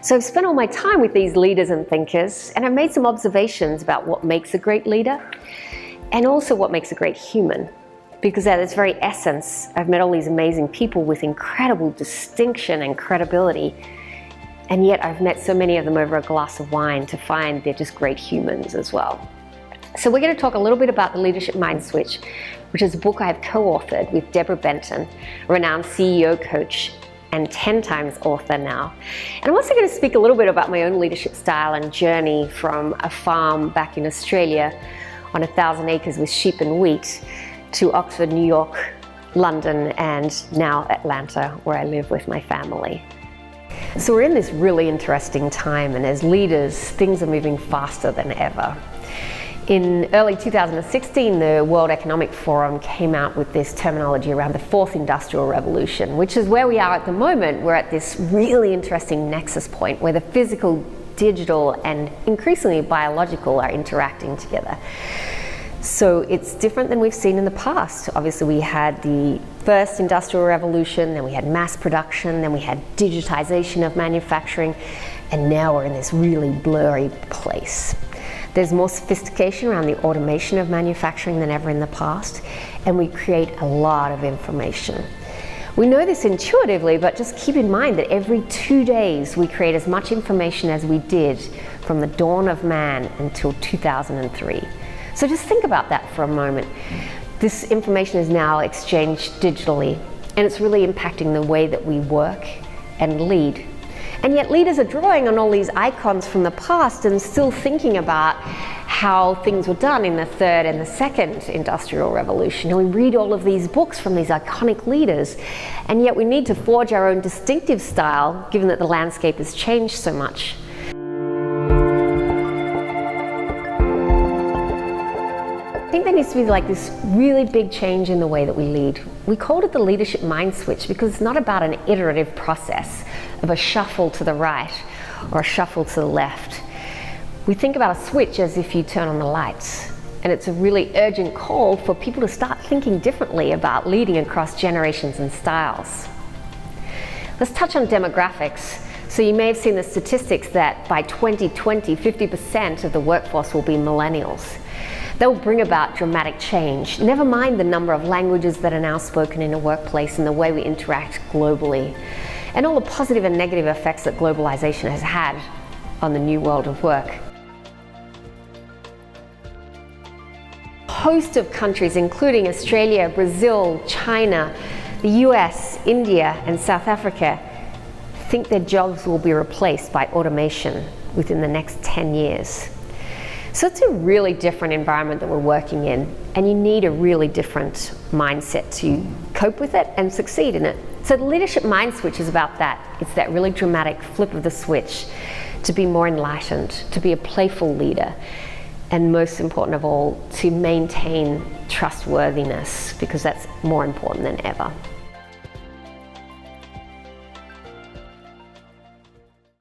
So I've spent all my time with these leaders and thinkers, and I've made some observations about what makes a great leader and also what makes a great human. Because at its very essence, I've met all these amazing people with incredible distinction and credibility, and yet I've met so many of them over a glass of wine to find they're just great humans as well. So we're going to talk a little bit about The Leadership Mind Switch, which is a book I've co-authored with Deborah Benton, a renowned CEO coach and 10 times author now. And I'm also going to speak a little bit about my own leadership style and journey from a farm back in Australia on 1,000 acres with sheep and wheat to Oxford, New York, London, and now Atlanta, where I live with my family. So we're in this really interesting time, and as leaders, things are moving faster than ever. In early 2016, the World Economic Forum came out with this terminology around the fourth industrial revolution, which is where we are at the moment. We're at this really interesting nexus point where the physical, digital, and increasingly biological are interacting together. So it's different than we've seen in the past. Obviously, we had the first industrial revolution, then we had mass production, then we had digitization of manufacturing, and now we're in this really blurry place. There's more sophistication around the automation of manufacturing than ever in the past, and we create a lot of information. We know this intuitively, but just keep in mind that every 2 days we create as much information as we did from the dawn of man until 2003. So just think about that for a moment. This information is now exchanged digitally, and it's really impacting the way that we work and lead. And yet leaders are drawing on all these icons from the past and still thinking about how things were done in the third and the second industrial revolution. And we read all of these books from these iconic leaders, and yet we need to forge our own distinctive style given that the landscape has changed so much. I think there needs to be like this really big change in the way that we lead. We called it the leadership mind switch because it's not about an iterative process of a shuffle to the right or a shuffle to the left. We think about a switch as if you turn on the lights, and it's a really urgent call for people to start thinking differently about leading across generations and styles. Let's touch on demographics. So you may have seen the statistics that by 2020, 50% of the workforce will be millennials. They'll bring about dramatic change. Never mind the number of languages that are now spoken in a workplace and the way we interact globally, and all the positive and negative effects that globalization has had on the new world of work. A host of countries, including Australia, Brazil, China, the US, India, and South Africa, think their jobs will be replaced by automation within the next 10 years. So it's a really different environment that we're working in, and you need a really different mindset to cope with it and succeed in it. So the leadership mind switch is about that. It's that really dramatic flip of the switch to be more enlightened, to be a playful leader, and most important of all, to maintain trustworthiness, because that's more important than ever.